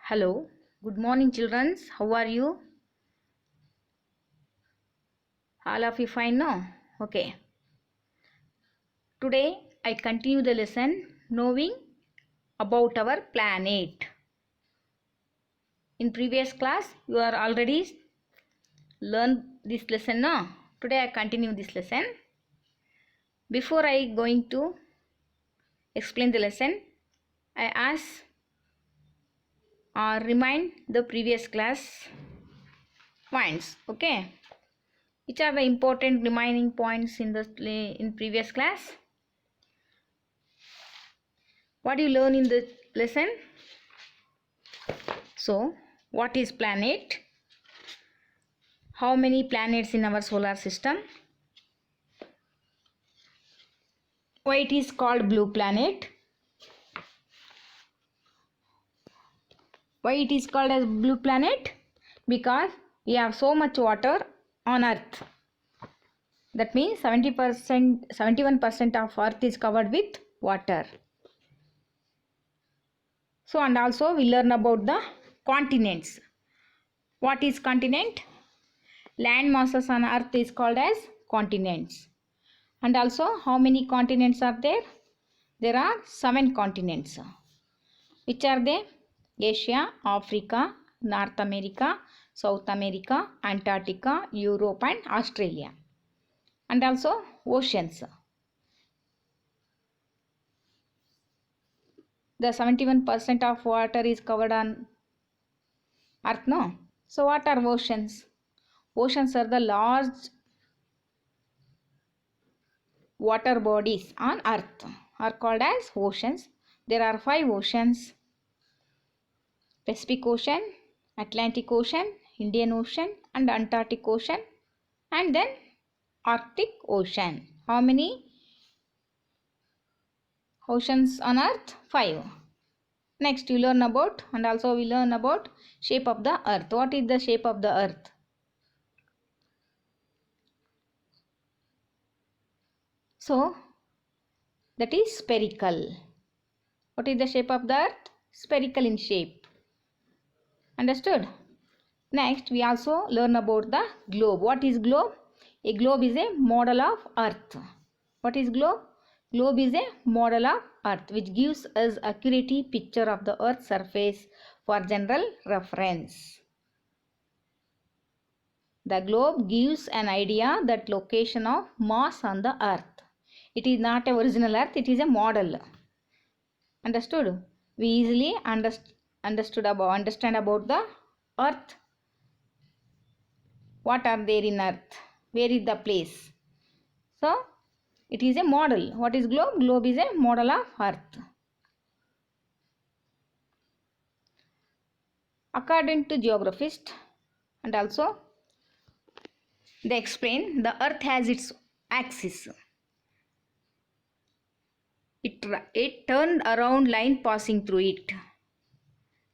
Hello, good morning, children. How are you? All of you fine now? Okay. Today I continue the lesson knowing about our planet. In previous class, you are already learned this lesson now. Today I continue this lesson. Before I going to explain the lesson, I ask or remind the previous class points. Okay. Which are the important remaining points in previous class? What do you learn in the lesson? So, what is planet? How many planets in our solar system? Why it is called blue planet? Why it is called as blue planet? Because we have so much water on earth. That means 71% of earth is covered with water. So, and also we learn about the continents. What is continent? Land masses on earth is called as continents. And also how many continents are there? There are 7 continents. Which are they? Asia, Africa, North America, South America, Antarctica, Europe and Australia. And also oceans. The 71% of water is covered on earth, no? So what are oceans? Oceans are the large water bodies on earth are called as oceans. There are 5 oceans: Pacific Ocean, Atlantic Ocean, Indian Ocean and Antarctic Ocean, and then Arctic Ocean. How many oceans on earth? 5. Next you learn about, and also we learn about shape of the earth. What is the shape of the earth? So that is spherical. What is the shape of the earth? Spherical in shape. Understood? Next we also learn about the globe. What is globe? A globe is a model of earth. What is globe? Globe is a model of earth which gives us accurate picture of the earth's surface for general reference. The globe gives an idea that location of mass on the earth. It is not a original earth, it is a model. Understood? We easily understand about the earth. What are there in earth? Where is the place? So, it is a model. What is globe? Globe is a model of earth. According to geographists, and also they explain, the earth has its axis. It turned around line passing through it.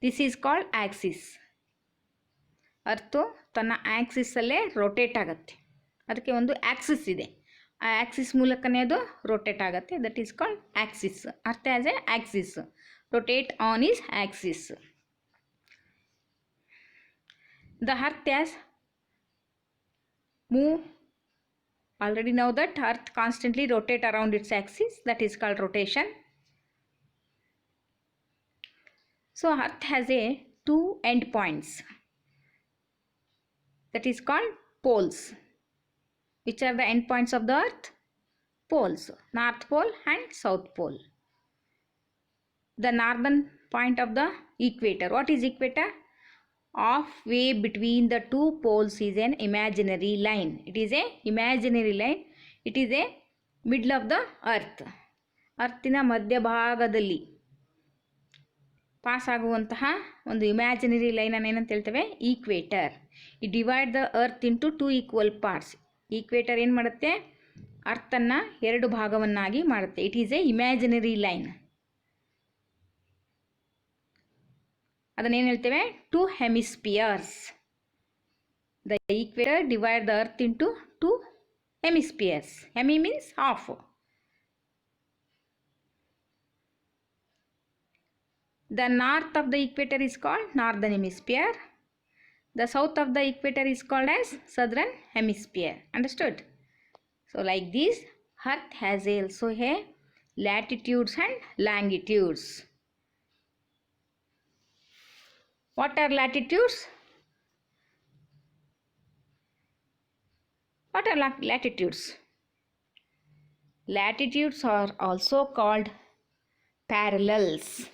This is called axis. ಅರ್ಥ ತನ್ನ Axis ಅಲ್ಲೇ rotate ಆಗುತ್ತೆ. ಅದಕ್ಕೆ ಒಂದು Axis ಇದೆ. ಆ Axis ಮೂಲಕನೇ ಅದು ರೊಟೇಟ್ ಆಗುತ್ತೆ. That is called axis. Earth as a axis. Rotate on its axis. The earth has moved. Already know that earth constantly rotate around its axis. That is called rotation. So earth has a 2 end points. That is called poles. Which are the end points of the earth? Poles. North pole and south pole. The northern point of the equator. What is equator? Halfway between the 2 poles is an imaginary line. It is a imaginary line. It is a middle of the earth. ಅರ್ಥಿನ ಮಧ್ಯಭಾಗದಲ್ಲಿ pass ಆಗುವಂತಹ ಒಂದು imaginary ಲೈನನ್ನು ಏನಂತ ಹೇಳ್ತೇವೆ? Equator. ಈ divide the earth into 2 equal parts. Equator ಏನು ಮಾಡುತ್ತೆ? ಅರ್ಥನ್ನು 2 ಭಾಗವನ್ನಾಗಿ ಮಾಡುತ್ತೆ. It is A imaginary line. ಅದನ್ನೇನು ಹೇಳ್ತೇವೆ? 2 ಹೆಮಿಸ್ಪಿಯರ್ಸ್. The equator divide the earth into 2 ಹೆಮಿಸ್ಪಿಯರ್ಸ್. Hemi means half. The north of the equator is called northern hemisphere. The south of the equator is called as southern hemisphere. Understood? So like this, Earth has also a latitudes and longitudes. What are latitudes? What are latitudes? Latitudes are also called parallels.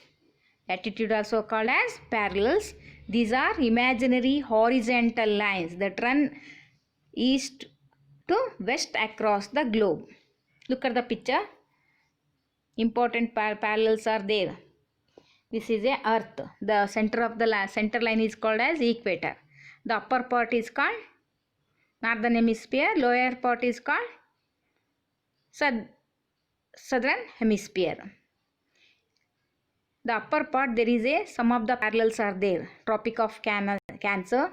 Latitude also called as parallels. These are imaginary horizontal lines that run east to west across the globe. Look at the picture. Important parallels are there. This is a earth. The center of the center line is called as equator. The upper part is called northern hemisphere. Lower part is called southern hemisphere. The upper part, there is a some of the parallels are there. Tropic of Cancer,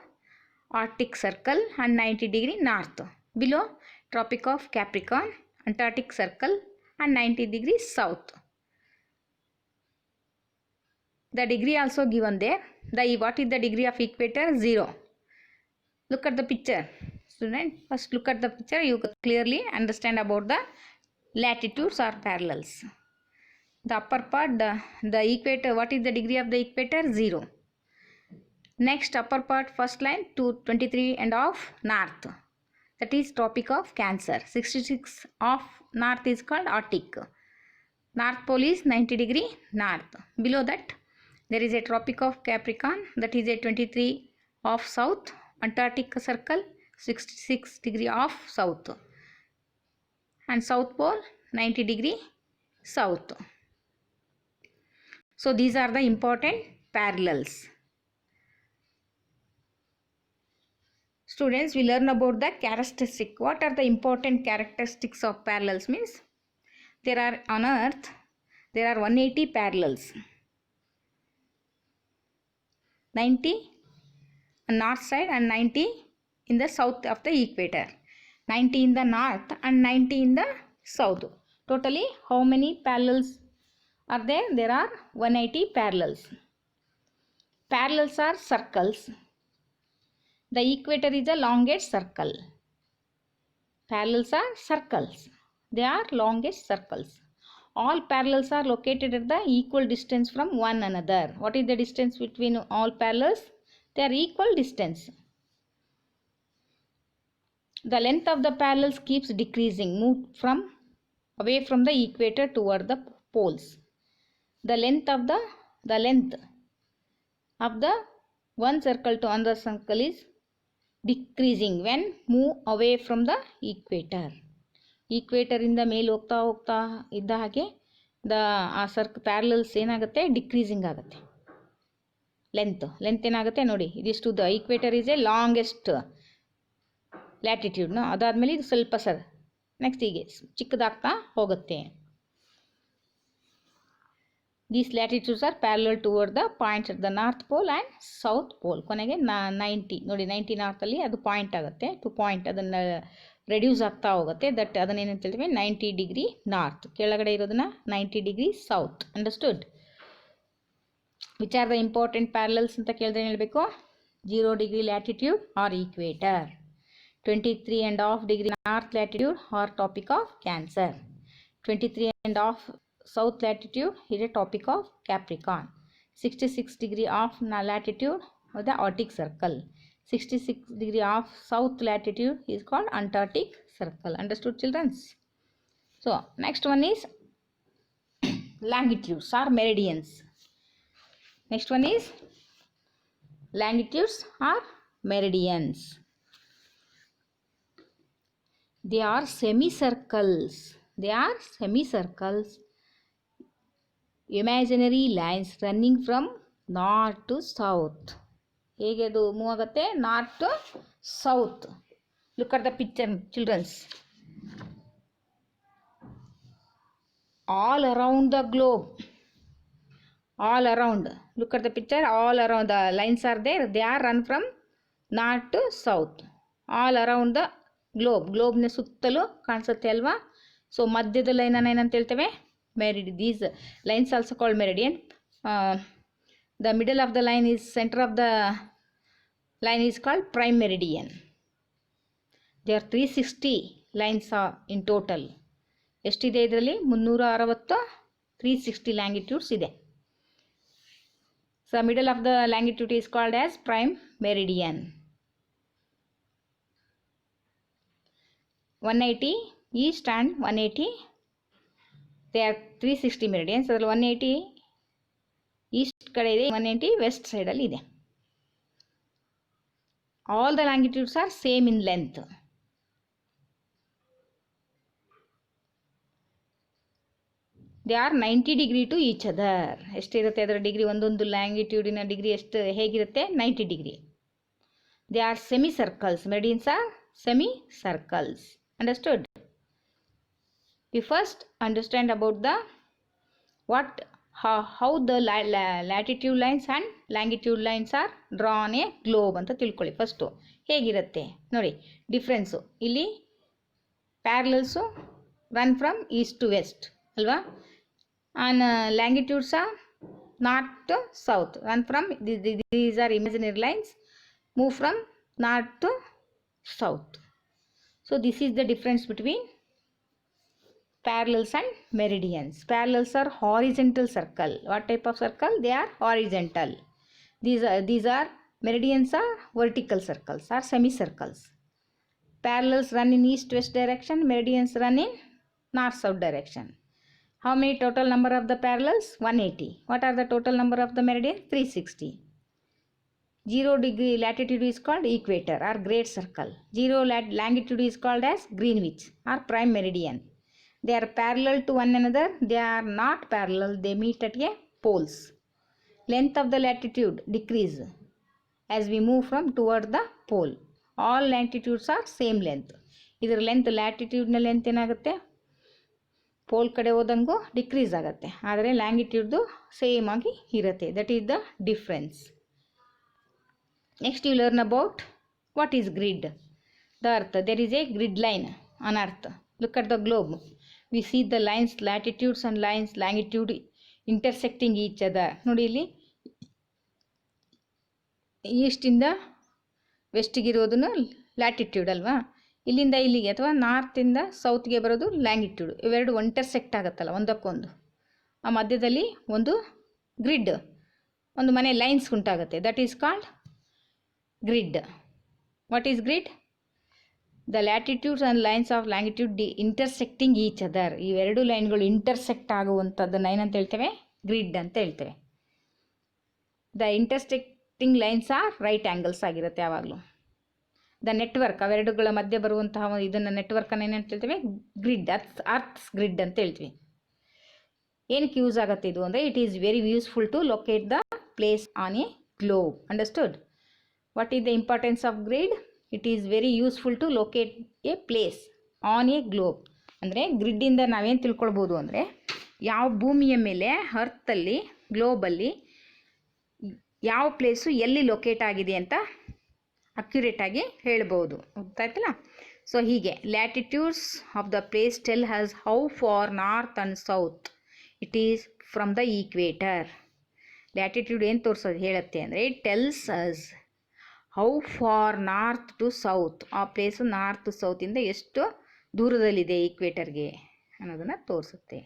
Arctic Circle and 90° north. Below, Tropic of Capricorn, Antarctic Circle and 90° south. The degree also given there. What is the degree of equator? 0. Look at the picture. Student, first look at the picture. You clearly understand about the latitudes or parallels. The upper part, the equator, what is the degree of the equator? 0. Next, upper part, first line, 23.5 north. That is Tropic of Cancer. 66 of north is called Arctic. North pole is 90° north. Below that, there is a Tropic of Capricorn. That is a 23 of south. Antarctic Circle, 66° of south. And South Pole, 90° south. So these are the important parallels. Students, we learn about the characteristic. What are the important characteristics of parallels? Means there are on Earth, there are 180 parallels. 90 on north side and 90 in the south of the equator. 90 in the north and 90 in the south. Totally how many parallels are there? There are 180 parallels. Parallels are circles. The equator is the longest circle. Parallels are circles. They are longest circles. All parallels are located at the equal distance from one another. What is the distance between all parallels? They are equal distance. The length of the parallels keeps decreasing, moved from away from the equator toward the poles. The length of the one circle to another circle is decreasing when move away from the equator. Equator ಇಂದ ಮೇಲೆ ಹೋಗ್ತಾ ಇದ್ದ ಹಾಗೆ parallels ಏನಾಗುತ್ತೆ? Decreasing ಆಗುತ್ತೆ. Length ಏನಾಗುತ್ತೆ ನೋಡಿ, ಇದಿಷ್ಟು the equator is a longest ಲ್ಯಾಟಿಟ್ಯೂಡ್ನು, ಅದಾದಮೇಲೆ ಇದು ಸ್ವಲ್ಪ ನೆಕ್ಸ್ಟ್ ಹೀಗೆ ಚಿಕ್ಕದಾಗ್ತಾ ಹೋಗುತ್ತೆ. These latitudes are parallel toward the points at the North Pole and South Pole. ಕೊನೆಗೆ 90 ನೋಡಿ, 90 ನಾರ್ತಲ್ಲಿ ಅದು ಪಾಯಿಂಟ್ ಆಗುತ್ತೆ. ಟು ಪಾಯಿಂಟ್ ಅದನ್ನು ರೆಡ್ಯೂಸ್ ಆಗ್ತಾ ಹೋಗುತ್ತೆ. ದಟ್ ಅದನ್ನೇನಂತ ಹೇಳ್ತೀವಿ? 90° ನಾರ್ತ್. ಕೆಳಗಡೆ ಇರೋದನ್ನ 90° south. Understood? Which are the important parallels ಅಂತ ಕೇಳಿದ್ರೆ ಹೇಳಬೇಕು? 0° latitude or equator, 23.5° north latitude or tropic of cancer, 23.5 south latitude is a tropic of Capricorn, 66° of latitude of the Arctic Circle, 66° of south latitude is called Antarctic Circle. Understood, children? So next one is longitudes or meridians. Next one is longitudes or meridians. They are semicircles. They are semicircles, imaginary lines running from north to south. ಹೇಗೆ ಅದು move ಆಗುತ್ತೆ? North to south. Look at the picture, children's. All around the globe. All around. Look at the picture. All around the lines are there. They are run from north to south. All around the globe. ಗ್ಲೋಬ್ನ ಸುತ್ತಲೂ ಕಾಣಿಸುತ್ತೆ ಅಲ್ವಾ? So ಮಧ್ಯದ ಲೈನನ್ನು ಏನಂತ ಹೇಳ್ತೇವೆ? Meridian. These lines also called meridian. The middle of the line is center of the line is called prime meridian. There are 360 lines are in total. ಎಷ್ಟಿದೆ ಇದರಲ್ಲಿ 360 360 ಲ್ಯಾಂಗಿಟ್ಯೂಡ್ಸ್ ಇದೆ. So middle of the longitude is called as prime meridian. 180 east and 180, they are 360 meridians. ಅದರಲ್ಲಿ 180 East ಕಡೆ ಇದೆ, 180 West ಸೈಡಲ್ಲಿ ಇದೆ. All the longitudes are same in length. They are 90 degree to each other. ಎಷ್ಟಿರುತ್ತೆ ಅದರ ಡಿಗ್ರಿ, ಒಂದೊಂದು ಲ್ಯಾಂಗಿಟ್ಯೂಡಿನ degree ಎಷ್ಟು ಹೇಗಿರುತ್ತೆ? 90 degree. They are semicircles. Meridians are semicircles. Understood? We first understand about the how the latitude lines and longitude lines are drawn a globe ಅಂತ ತಿಳ್ಕೊಳ್ಳಿ. First ಹೇಗಿರುತ್ತೆ ನೋಡಿ difference. ಇಲ್ಲಿ parallels run from east to west ಅಲ್ವಾ, and longitudes are north to south, run from these are imaginary lines, move from north to south. So this is the difference between parallels and meridians. Parallels are horizontal circle. What type of circle? They are horizontal. These are meridians are vertical circles or semicircles. Parallels run in east west direction, meridians run in north south direction. How many total number of the parallels? 180. What are the total number of the meridians? 360. 0 degree latitude is called equator or great circle. 0 longitude is called as Greenwich or prime meridian. They are parallel to one another. They are not parallel. They meet at a poles. Length of the latitude decrease as we move from toward the pole. All latitudes are same length. ಇದರ length ಲ್ಯಾಟಿಟ್ಯೂಡ್ನ length ಏನಾಗುತ್ತೆ? Pole ಕಡೆ ಹೋದಂಗೂ decrease ಆಗುತ್ತೆ, ಆದರೆ ಲ್ಯಾಂಗಿಟ್ಯೂಡ್ದು same ಆಗಿ ಇರುತ್ತೆ. That is the difference. Next you learn about what is grid. The earth. There is a grid line on earth. Look at the globe. We see the lines latitudes and lines longitude intersecting each other. ನೋಡಿ ಇಲ್ಲಿ ಈಸ್ಟಿಂದ ವೆಸ್ಟಿಗಿರೋದನ್ನು latitude ಅಲ್ವಾ, ಇಲ್ಲಿಂದ ಇಲ್ಲಿಗೆ ಅಥವಾ ನಾರ್ತಿಂದ ಸೌತ್ಗೆ ಬರೋದು longitude. ಇವೆರಡು intersect ಆಗುತ್ತಲ್ಲ ಒಂದಕ್ಕೊಂದು, ಆ ಮಧ್ಯದಲ್ಲಿ ಒಂದು ಗ್ರಿಡ್, ಒಂದು ಮನೆ ಲೈನ್ಸ್ ಉಂಟಾಗುತ್ತೆ. That is called grid. What is grid? The latitudes and lines of longitude intersecting each other. ಇವೆರಡು ಲೈನ್ಗಳು ಇಂಟರ್ಸೆಕ್ಟ್ ಆಗುವಂಥದ್ದನ್ನು ಏನಂತ ಹೇಳ್ತೇವೆ? ಗ್ರಿಡ್ ಅಂತ ಹೇಳ್ತೇವೆ. The intersecting lines are right angles ಆಗಿರುತ್ತೆ ಯಾವಾಗಲೂ. ದ ನೆಟ್ವರ್ಕ್, ಅವೆರಡುಗಳ ಮಧ್ಯೆ ಬರುವಂತಹ ಇದನ್ನು ನೆಟ್ವರ್ಕನ್ನು ಏನಂತ ಹೇಳ್ತೇವೆ? ಗ್ರಿಡ್. ಅರ್ಥ್ಸ್ ಗ್ರಿಡ್ ಅಂತ ಹೇಳ್ತೀವಿ. ಏನಕ್ಕೆ ಯೂಸ್ ಆಗುತ್ತೆ ಇದು ಅಂದರೆ, it is very useful to locate the place on a globe. Understood? What is the importance of grid? It is very useful to locate a place on a globe. ಅಂದರೆ ಗ್ರಿಡ್ಡಿಂದ ನಾವೇನು ತಿಳ್ಕೊಳ್ಬೋದು ಅಂದರೆ, ಯಾವ ಭೂಮಿಯ ಮೇಲೆ ಅರ್ಥಲ್ಲಿ ಗ್ಲೋಬಲ್ಲಿ ಯಾವ ಪ್ಲೇಸು ಎಲ್ಲಿ ಲೊಕೇಟ್ ಆಗಿದೆ ಅಂತ ಅಕ್ಯುರೇಟಾಗಿ ಹೇಳ್ಬೋದು. ಗೊತ್ತಾಯ್ತಲ್ಲ? ಸೊ ಹೀಗೆ latitudes of the place tell us how far north and south it is from the equator. Latitude ಏನು ತೋರಿಸೋದು ಹೇಳುತ್ತೆ ಅಂದರೆ, it tells us how far north to south. ಆ ಪ್ಲೇಸು ನಾರ್ತ್ ಟು ಸೌತಿಂದ ಎಷ್ಟು ದೂರದಲ್ಲಿದೆ ಈಕ್ವೇಟರ್ಗೆ ಅನ್ನೋದನ್ನು ತೋರಿಸುತ್ತೆ.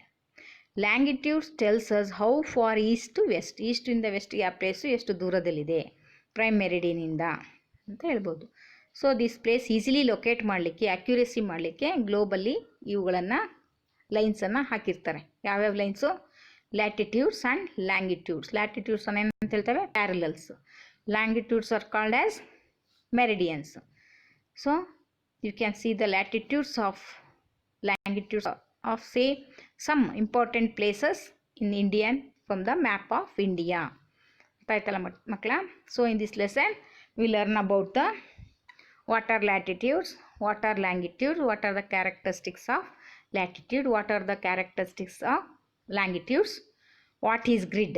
Longitudes tells us how far east to west. ಈಸ್ಟಿಂದ ವೆಸ್ಟ್ಗೆ ಆ ಪ್ಲೇಸು ಎಷ್ಟು ದೂರದಲ್ಲಿದೆ ಪ್ರೈಮ್ ಮೆರಿಡಿಯನಿಂದ ಅಂತ ಹೇಳ್ಬೋದು. So this place easily locate ಮಾಡಲಿಕ್ಕೆ, ಅಕ್ಯುರೇಸಿ ಮಾಡಲಿಕ್ಕೆ ಗ್ಲೋಬಲ್ಲಿ ಇವುಗಳನ್ನು ಲೈನ್ಸನ್ನು ಹಾಕಿರ್ತಾರೆ. ಯಾವ್ಯಾವ lines? Latitudes and longitudes. Latitudes ಏನಂತ ಹೇಳ್ತೇವೆ? Parallels. Longitudes are called as meridians. So you can see the latitudes of longitudes of say some important places in Indian from the map of India. ಗೊತ್ತಾಯ್ತಲ್ಲ ಮಕ್ಕಳ? So in this lesson we learn about the what are latitudes, what are longitudes, what are the characteristics of latitude, what are the characteristics of longitudes, what is grid,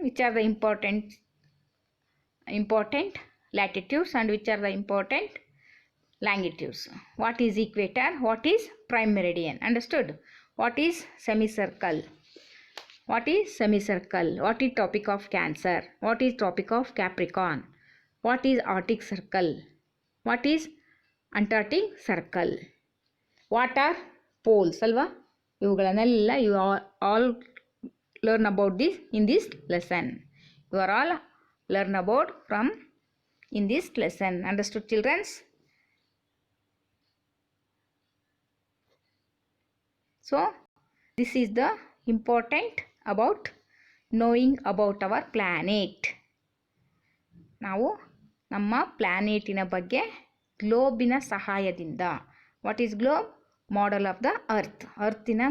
which are the important latitudes and which are the important longitudes, what is equator, what is prime meridian. Understood? What is semicircle? What is semicircle? What is Tropic of Cancer? What is Tropic of Capricorn? What is Arctic Circle? What is Antarctic Circle? What are poles? Alva? ಇವುಗಳನ್ನೆಲ್ಲ you all learn about this in this lesson. You are all learn about from in this lesson. Understood, children? So this is the important about knowing about our planet. ನಾವು ನಮ್ಮ ಪ್ಲಾನೆಟಿನ ಬಗ್ಗೆ ಗ್ಲೋಬಿನ ಸಹಾಯದಿಂದ, what is globe? Model of the ಅರ್ತಿನ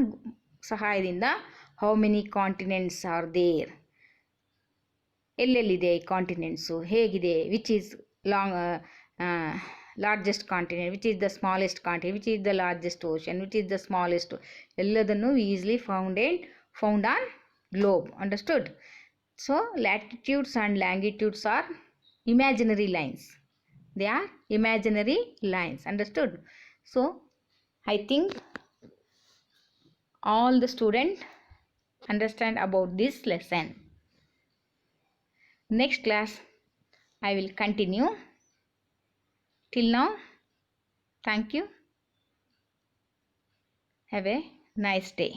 ಸಹಾಯದಿಂದ how many continents are there, ಎಲ್ಲೆಲ್ಲಿದೆ continents, ಹೇಗಿದೆ, which is largest continent, which is the smallest continent, which is the largest ocean, which is the smallest, ಎಲ್ಲದನ್ನು easily found on globe. Understood? So latitudes and longitudes are imaginary lines. They are imaginary lines. Understood? So I think all the students understand about this lesson. Next class I will continue. Till now, thank you. Have a nice day.